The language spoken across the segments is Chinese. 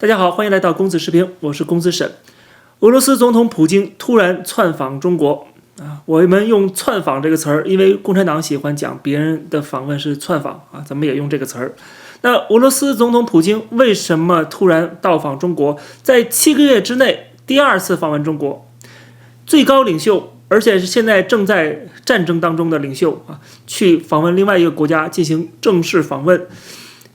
大家好，欢迎来到公子视频，我是公子沈。俄罗斯总统普京突然窜访中国我们用窜访这个词儿，因为共产党喜欢讲别人的访问是窜访咱们也用这个词儿。那俄罗斯总统普京为什么突然到访中国，在7个月之内第2次访问中国？最高领袖，而且是现在正在战争当中的领袖去访问另外一个国家进行正式访问，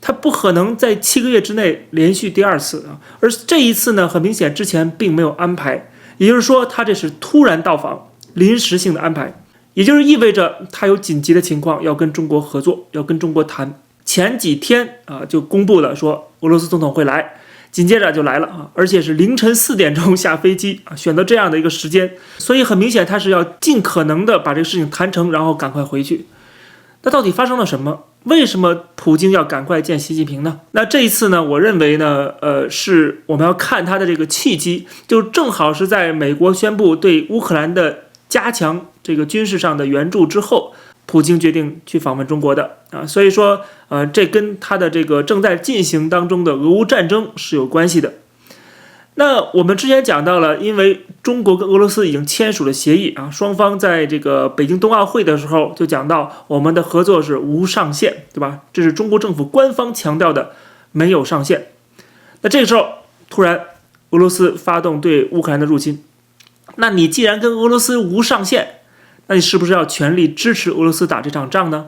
他不可能在7个月之内连续第2次而这一次呢，很明显之前并没有安排，也就是说他这是突然到访，临时性的安排，也就是意味着他有紧急的情况要跟中国合作，要跟中国谈。前几天就公布了说俄罗斯总统会来，紧接着就来了而且是凌晨4点钟下飞机选择这样的一个时间，所以很明显他是要尽可能的把这个事情谈成，然后赶快回去。那到底发生了什么？为什么普京要赶快见习近平呢？那这一次呢，我认为呢，是我们要看他的这个契机，就正好是在美国宣布对乌克兰的加强这个军事上的援助之后，普京决定去访问中国的所以说这跟他的这个正在进行当中的俄乌战争是有关系的。那我们之前讲到了，因为中国跟俄罗斯已经签署了协议双方在这个北京冬奥会的时候就讲到我们的合作是无上限，对吧？这是中国政府官方强调的，没有上限。那这个时候突然俄罗斯发动对乌克兰的入侵，那你既然跟俄罗斯无上限，那你是不是要全力支持俄罗斯打这场仗呢？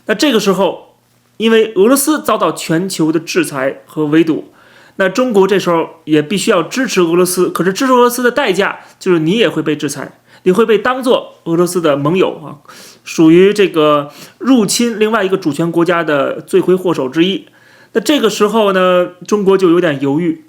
那这个时候因为俄罗斯遭到全球的制裁和围堵，那中国这时候也必须要支持俄罗斯，可是支持俄罗斯的代价就是你也会被制裁，你会被当作俄罗斯的盟友属于这个入侵另外一个主权国家的罪魁祸首之一。那这个时候呢，中国就有点犹豫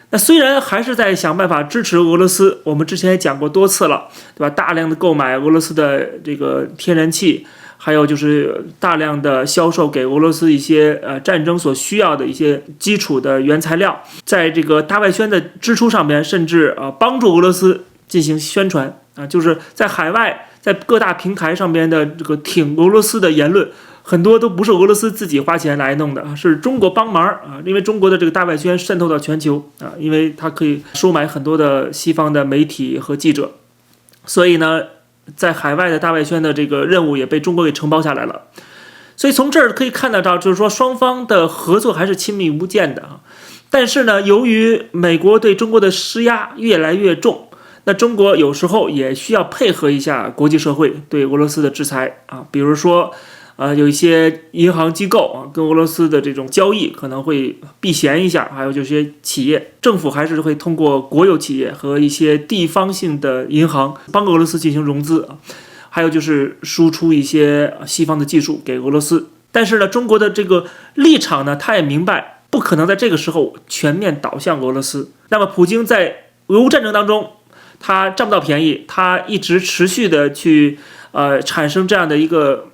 那虽然还是在想办法支持俄罗斯，我们之前也讲过多次了，对吧？大量的购买俄罗斯的这个天然气，还有就是大量的销售给俄罗斯一些战争所需要的一些基础的原材料，在这个大外宣的支出上面，甚至帮助俄罗斯进行宣传就是在海外，在各大平台上边的这个挺俄罗斯的言论，很多都不是俄罗斯自己花钱来弄的是中国帮忙因为中国的这个大外宣渗透到全球因为它可以收买很多的西方的媒体和记者，所以呢在海外的大外宣的这个任务也被中国给承包下来了。所以从这儿可以看得到，就是说双方的合作还是亲密无间的但是呢，由于美国对中国的施压越来越重，那中国有时候也需要配合一下国际社会对俄罗斯的制裁比如说有一些银行机构跟俄罗斯的这种交易可能会避嫌一下，还有就是些企业，政府还是会通过国有企业和一些地方性的银行帮俄罗斯进行融资还有就是输出一些西方的技术给俄罗斯。但是呢，中国的这个立场呢，他也明白不可能在这个时候全面倒向俄罗斯。那么普京在俄乌战争当中，他占不到便宜，他一直持续的去产生这样的一个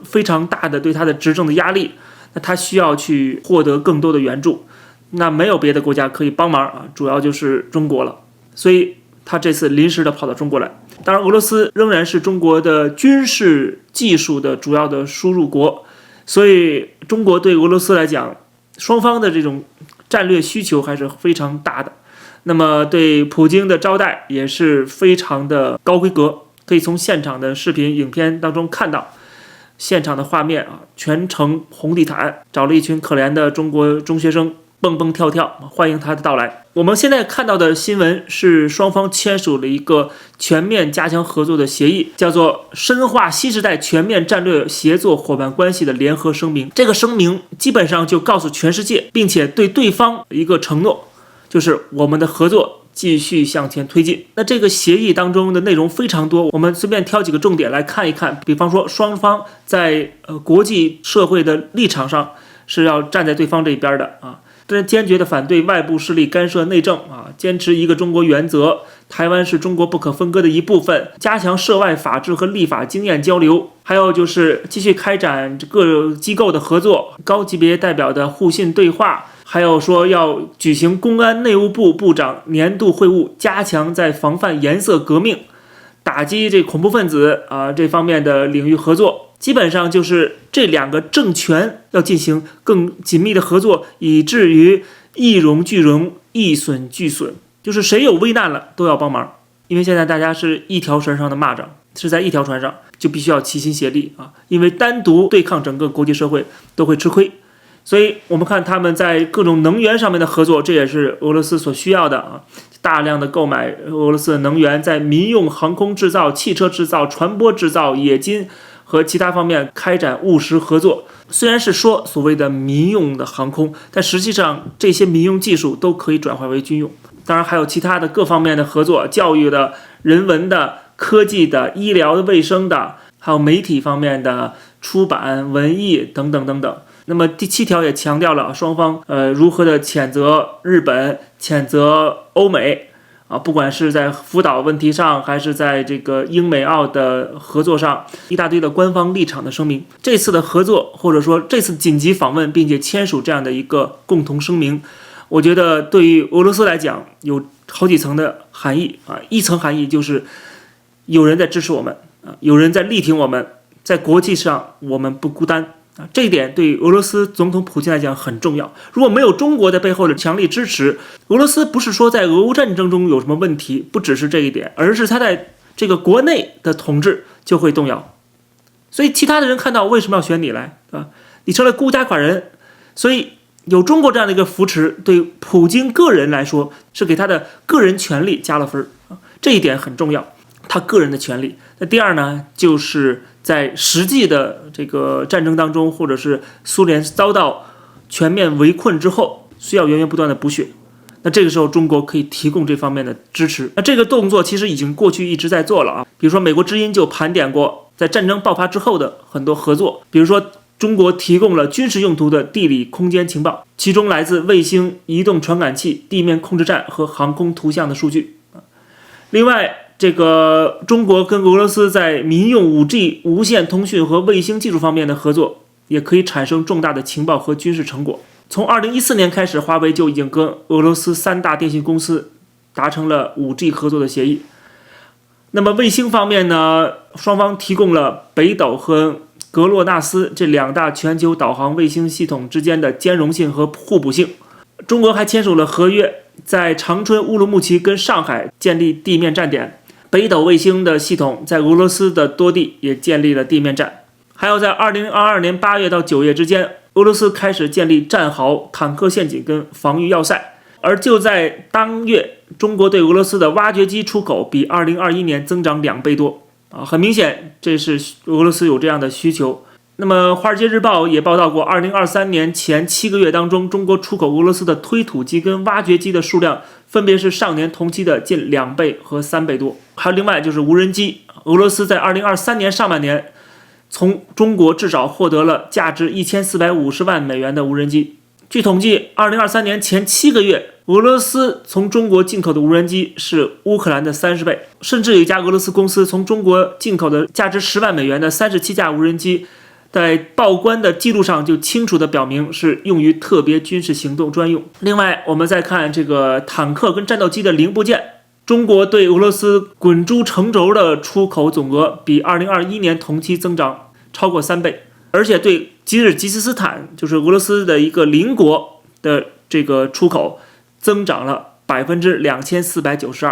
非常大的对他的执政的压力，那他需要去获得更多的援助，那没有别的国家可以帮忙主要就是中国了，所以他这次临时的跑到中国来。当然俄罗斯仍然是中国的军事技术的主要的输入国，所以中国对俄罗斯来讲，双方的这种战略需求还是非常大的。那么对普京的招待也是非常的高规格，可以从现场的视频影片当中看到现场的画面全程红地毯，找了一群可怜的中国中学生蹦蹦跳跳欢迎他的到来。我们现在看到的新闻是双方签署了一个全面加强合作的协议，叫做深化新时代全面战略协作伙伴关系的联合声明。这个声明基本上就告诉全世界，并且对对方一个承诺，就是我们的合作继续向前推进。那这个协议当中的内容非常多，我们随便挑几个重点来看一看。比方说双方在国际社会的立场上是要站在对方这一边的坚决的反对外部势力干涉内政坚持一个中国原则，台湾是中国不可分割的一部分，加强涉外法治和立法经验交流，还有就是继续开展各机构的合作，高级别代表的互信对话，还有说要举行公安内务部部长年度会晤，加强在防范颜色革命、打击这恐怖分子这方面的领域合作。基本上就是这两个政权要进行更紧密的合作，以至于一荣俱荣，一损俱损，就是谁有危难了都要帮忙。因为现在大家是一条船上的蚂蚱，是在一条船上，就必须要齐心协力啊！因为单独对抗整个国际社会都会吃亏。所以我们看他们在各种能源上面的合作，这也是俄罗斯所需要的啊！大量的购买俄罗斯的能源，在民用航空制造、汽车制造、船舶制造、冶金和其他方面开展务实合作。虽然是说所谓的民用的航空，但实际上这些民用技术都可以转化为军用。当然还有其他的各方面的合作，教育的、人文的、科技的、医疗的、卫生的，还有媒体方面的出版、文艺等等等等。那么第7条也强调了双方如何的谴责日本、谴责欧美啊，不管是在福岛问题上，还是在这个英美澳的合作上，一大堆的官方立场的声明。这次的合作或者说这次紧急访问并且签署这样的一个共同声明，我觉得对于俄罗斯来讲有好几层的含义啊。一层含义就是有人在支持我们啊，有人在力挺我们，在国际上我们不孤单。这一点对俄罗斯总统普京来讲很重要。如果没有中国在背后的强力支持，俄罗斯不是说在俄乌战争中有什么问题，不只是这一点，而是他在这个国内的统治就会动摇。所以其他的人看到为什么要选你来啊？你成了孤家寡人，所以有中国这样的一个扶持，对普京个人来说是给他的个人权利加了分啊，这一点很重要。他个人的权利。那第二呢，就是在实际的这个战争当中，或者是苏联遭到全面围困之后，需要源源不断的补血。那这个时候，中国可以提供这方面的支持。那这个动作其实已经过去一直在做了啊。比如说，美国之音就盘点过在战争爆发之后的很多合作，比如说中国提供了军事用途的地理空间情报，其中来自卫星、移动传感器、地面控制站和航空图像的数据。另外，这个中国跟俄罗斯在民用 5G 无线通讯和卫星技术方面的合作，也可以产生重大的情报和军事成果。从2014年开始，华为就已经跟俄罗斯3大电信公司达成了 5G 合作的协议。那么卫星方面呢，双方提供了北斗和格洛纳斯这2大全球导航卫星系统之间的兼容性和互补性。中国还签署了合约，在长春、乌鲁木齐跟上海建立地面站点。北斗卫星的系统在俄罗斯的多地也建立了地面站。还有在2022年8月到9月之间，俄罗斯开始建立战壕、坦克陷阱跟防御要塞。而就在当月，中国对俄罗斯的挖掘机出口比2021年增长2倍多啊，很明显这是俄罗斯有这样的需求。那么《华尔街日报》也报道过，2023年前7个月当中，中国出口俄罗斯的推土机跟挖掘机的数量分别是上年同期的近2倍和3倍多。还有另外就是无人机，俄罗斯在2023年上半年从中国至少获得了价值1450万美元的无人机。据统计，2023年前7个月，俄罗斯从中国进口的无人机是乌克兰的30倍，甚至有一家俄罗斯公司从中国进口的价值10万美元的37架无人机，在报关的记录上就清楚地表明是用于特别军事行动专用。另外，我们再看这个坦克跟战斗机的零部件，中国对俄罗斯滚珠成轴的出口总额比2021年同期增长超过3倍，而且对吉尔吉斯斯坦，就是俄罗斯的一个邻国的这个出口增长了2492%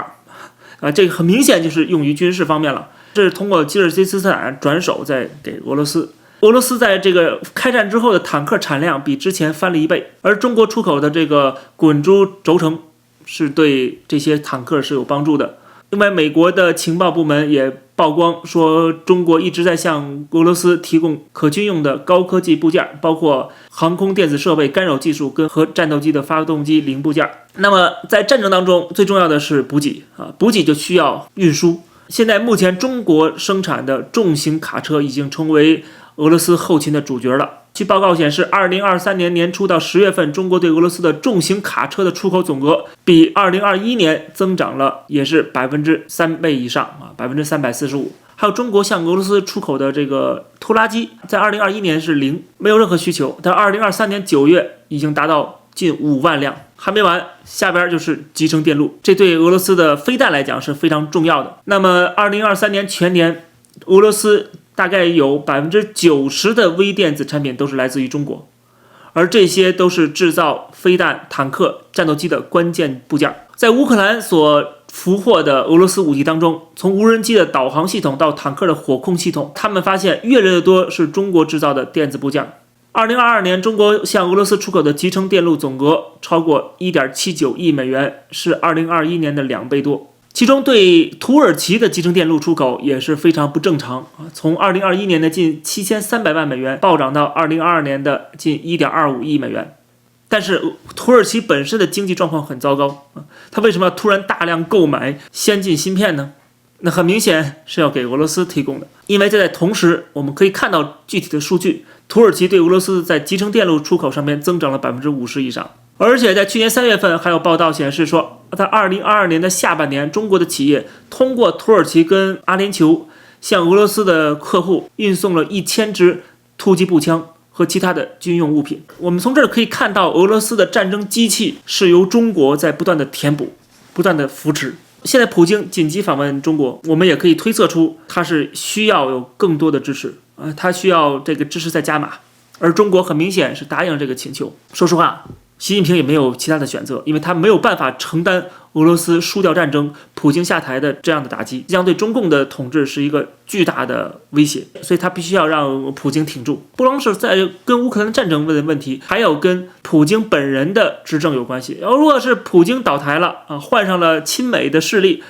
啊，这个很明显就是用于军事方面了。这是通过吉尔吉斯斯坦转手再给俄罗斯。俄罗斯在这个开战之后的坦克产量比之前翻了1倍，而中国出口的这个滚珠轴承是对这些坦克是有帮助的。另外，美国的情报部门也曝光说，中国一直在向俄罗斯提供可军用的高科技部件，包括航空电子设备、干扰技术跟和战斗机的发动机零部件。那么在战争当中，最重要的是补给啊，补给就需要运输。现在目前中国生产的重型卡车已经成为俄罗斯后勤的主角了。据报告显示，2023年年初到10月份，中国对俄罗斯的重型卡车的出口总额比2021年增长了，也是3倍以上啊，345%。还有中国向俄罗斯出口的这个拖拉机，在2021年是0，没有任何需求，但2023年9月已经达到近5万辆。还没完，下边就是集成电路，这对俄罗斯的飞弹来讲是非常重要的。那么2023年全年，俄罗斯大概有90%的微电子产品都是来自于中国，而这些都是制造飞弹、坦克、战斗机的关键部件。在乌克兰所俘获的俄罗斯武器当中，从无人机的导航系统到坦克的火控系统，他们发现越来越多是中国制造的电子部件。2022年，中国向俄罗斯出口的集成电路总额超过 1.79 亿美元，是2021年的2倍多。其中对土耳其的集成电路出口也是非常不正常，从2021年的近7300万美元暴涨到2022年的近 1.25 亿美元。但是土耳其本身的经济状况很糟糕，它为什么要突然大量购买先进芯片呢？那很明显是要给俄罗斯提供的，因为在同时我们可以看到具体的数据，土耳其对俄罗斯在集成电路出口上面增长了 50% 以上。而且在去年3月份还有报道显示说，在2022年的下半年，中国的企业通过土耳其跟阿联酋向俄罗斯的客户运送了1000支突击步枪和其他的军用物品。我们从这儿可以看到，俄罗斯的战争机器是由中国在不断的填补，不断的扶持。现在普京紧急访问中国，我们也可以推测出他是需要有更多的支持，他需要这个支持再加码，而中国很明显是答应了这个请求。说实话，习近平也没有其他的选择，因为他没有办法承担俄罗斯输掉战争、普京下台的这样的打击，将对中共的统治是一个巨大的威胁，所以他必须要让普京挺住。不光是在跟乌克兰战争的问题，还有跟普京本人的执政有关系。如果是普京倒台了换上了亲美的势力，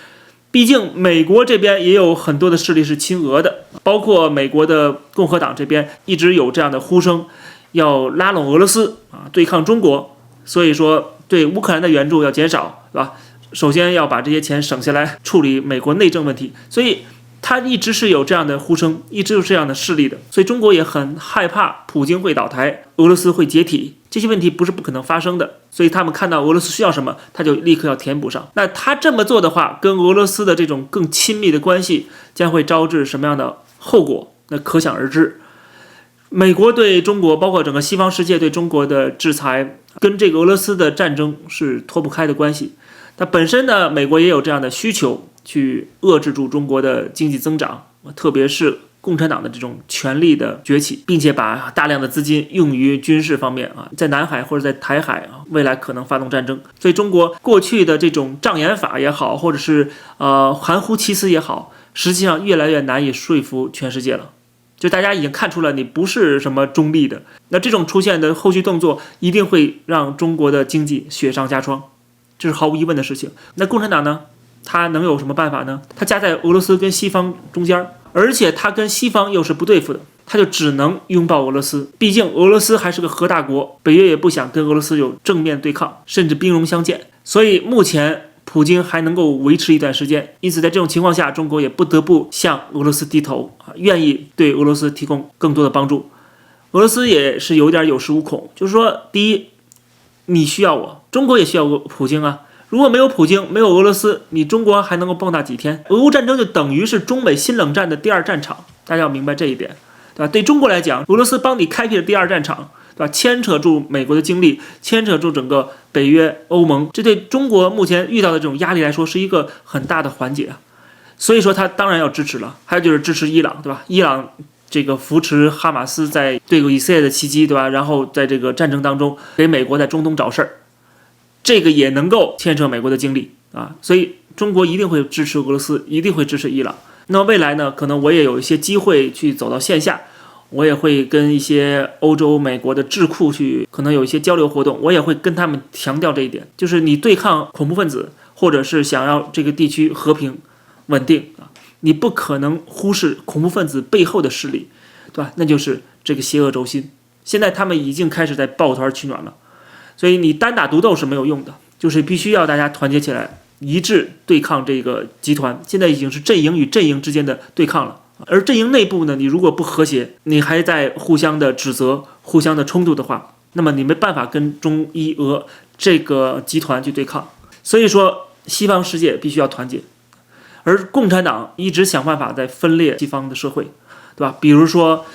毕竟美国这边也有很多的势力是亲俄的，包括美国的共和党这边一直有这样的呼声，要拉拢俄罗斯对抗中国。所以说对乌克兰的援助要减少，对吧？首先要把这些钱省下来处理美国内政问题，所以他一直是有这样的呼声，一直有这样的势力的。所以中国也很害怕普京会倒台，俄罗斯会解体，这些问题不是不可能发生的。所以他们看到俄罗斯需要什么，他就立刻要填补上。那他这么做的话，跟俄罗斯的这种更亲密的关系将会招致什么样的后果，那可想而知。美国对中国，包括整个西方世界对中国的制裁，跟这个俄罗斯的战争是脱不开的关系。那本身呢，美国也有这样的需求，去遏制住中国的经济增长，特别是共产党的这种权力的崛起，并且把大量的资金用于军事方面在南海或者在台海未来可能发动战争。所以中国过去的这种障眼法也好，或者是含糊其辞也好，实际上越来越难以说服全世界了。就大家已经看出了你不是什么中立的，那这种出现的后续动作一定会让中国的经济雪上加霜，这是毫无疑问的事情。那共产党呢，他能有什么办法呢？他夹在俄罗斯跟西方中间，而且他跟西方又是不对付的，他就只能拥抱俄罗斯。毕竟俄罗斯还是个核大国，北约也不想跟俄罗斯有正面对抗，甚至兵戎相见。所以目前普京还能够维持一段时间，因此在这种情况下，中国也不得不向俄罗斯低头，愿意对俄罗斯提供更多的帮助。俄罗斯也是有点有恃无恐，就是说，第一，你需要我，中国也需要普京啊。如果没有普京，没有俄罗斯，你中国还能够蹦跶几天？俄乌战争就等于是中美新冷战的第二战场，大家要明白这一点，对吧？对中国来讲，俄罗斯帮你开辟了第二战场，对吧？牵扯住美国的精力，牵扯住整个北约、欧盟，这对中国目前遇到的这种压力来说是一个很大的缓解。所以说他当然要支持了。还有就是支持伊朗，对吧？伊朗这个扶持哈马斯在对以色列的袭击，对吧？然后在这个战争当中给美国在中东找事儿，这个也能够牵扯美国的精力所以中国一定会支持俄罗斯，一定会支持伊朗。那么未来呢，可能我也有一些机会去走到线下，我也会跟一些欧洲、美国的智库去可能有一些交流活动，我也会跟他们强调这一点，就是你对抗恐怖分子，或者是想要这个地区和平稳定你不可能忽视恐怖分子背后的势力，对吧？那就是这个邪恶轴心。现在他们已经开始在抱团取暖了，所以你单打独斗是没有用的，就是必须要大家团结起来，一致对抗这个集团。现在已经是阵营与阵营之间的对抗了，而阵营内部呢，你如果不和谐，你还在互相的指责、互相的冲突的话，那么你没办法跟中伊俄这个集团去对抗。所以说，西方世界必须要团结。而共产党一直想办法在分裂西方的社会，对吧？比如说，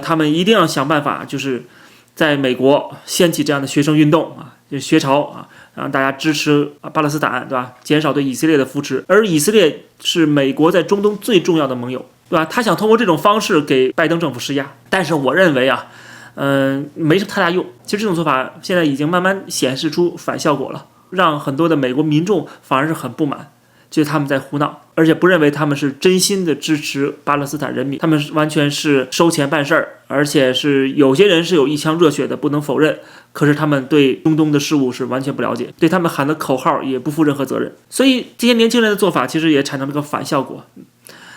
他们一定要想办法，就是在美国掀起这样的学生运动就学潮让大家支持巴勒斯坦，对吧？减少对以色列的扶持。而以色列是美国在中东最重要的盟友，对吧？他想通过这种方式给拜登政府施压。但是我认为没什么太大用。其实这种做法现在已经慢慢显示出反效果了，让很多的美国民众反而是很不满，觉得他们在胡闹，而且不认为他们是真心的支持巴勒斯坦人民，他们完全是收钱办事儿，而且是有些人是有一腔热血的，不能否认。可是他们对中东的事物是完全不了解，对他们喊的口号也不负任何责任，所以这些年轻人的做法其实也产生了个反效果。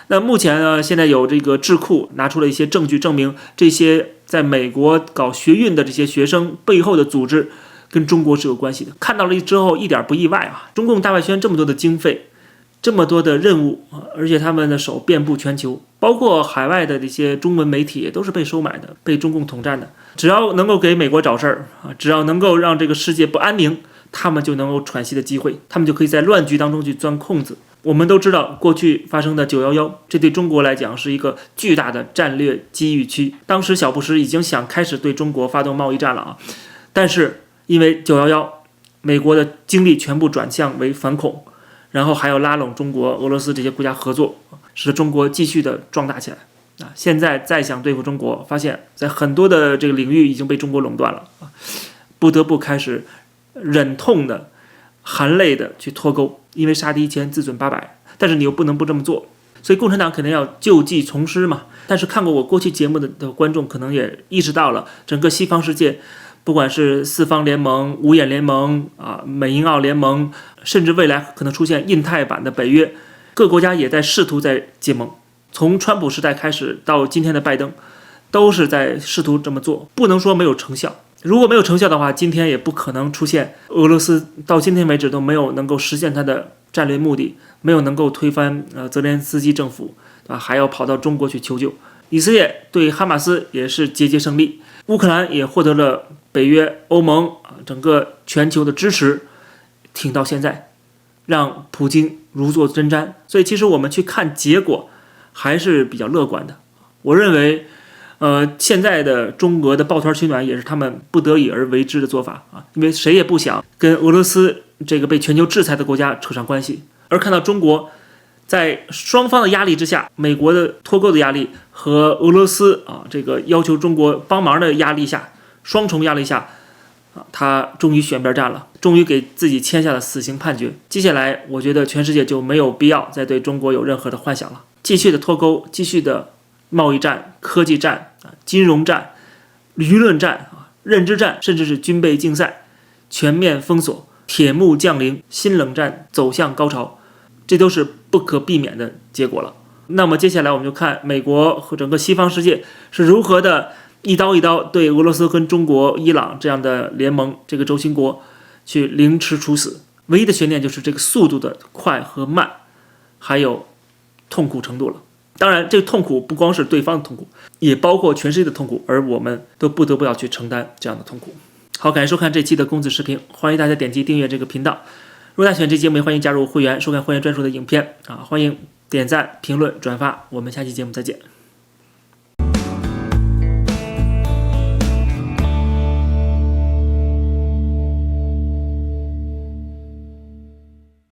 那目前呢，现在有这个智库拿出了一些证据，证明这些在美国搞学运的这些学生背后的组织跟中国是有关系的。看到了之后一点不意外啊！中共大外宣这么多的经费，这么多的任务，而且他们的手遍布全球，包括海外的这些中文媒体也都是被收买的，被中共统战的。只要能够给美国找事儿啊，只要能够让这个世界不安宁，他们就能够喘息的机会，他们就可以在乱局当中去钻空子。我们都知道，过去发生的911，这对中国来讲是一个巨大的战略机遇区。当时小布什已经想开始对中国发动贸易战了啊，但是因为911，美国的精力全部转向为反恐，然后还要拉拢中国、俄罗斯这些国家合作，使得中国继续的壮大起来。现在再想对付中国，发现在很多的这个领域已经被中国垄断了，不得不开始忍痛的、含泪的去脱钩，因为杀敌1千自损800，但是你又不能不这么做，所以共产党肯定要旧技重施嘛。但是看过我过期节目的观众可能也意识到了，整个西方世界，不管是四方联盟、五眼联盟啊、美英澳联盟，甚至未来可能出现印太版的北约，各国家也在试图在结盟。从川普时代开始到今天的拜登，都是在试图这么做，不能说没有成效。如果没有成效的话，今天也不可能出现俄罗斯到今天为止都没有能够实现它的战略目的，没有能够推翻泽连斯基政府，对吧？还要跑到中国去求救。以色列对哈马斯也是节节胜利，乌克兰也获得了北约、欧盟整个全球的支持，挺到现在，让普京如坐针毡。所以其实我们去看结果还是比较乐观的。我认为现在的中俄的抱团取暖也是他们不得已而为之的做法啊，因为谁也不想跟俄罗斯这个被全球制裁的国家扯上关系，而看到中国在双方的压力之下，美国的脱钩的压力和俄罗斯这个要求中国帮忙的压力下，双重压力下他终于选边站了，终于给自己签下了死刑判决。接下来我觉得全世界就没有必要再对中国有任何的幻想了，继续的脱钩，继续的贸易战、科技战、金融战、舆论战、认知战，甚至是军备竞赛，全面封锁，铁幕降临，新冷战走向高潮，这都是不可避免的结果了。那么接下来我们就看美国和整个西方世界是如何的一刀一刀对俄罗斯跟中国、伊朗这样的联盟这个轴心国去凌迟处死。唯一的悬念就是这个速度的快和慢，还有痛苦程度了。当然这个痛苦不光是对方的痛苦，也包括全世界的痛苦，而我们都不得不要去承担这样的痛苦。好，感谢收看这期的公子视频，欢迎大家点击订阅这个频道。如果大家喜欢这期节目，也欢迎加入会员收看会员专属的影片欢迎点赞、评论、转发，我们下期节目再见。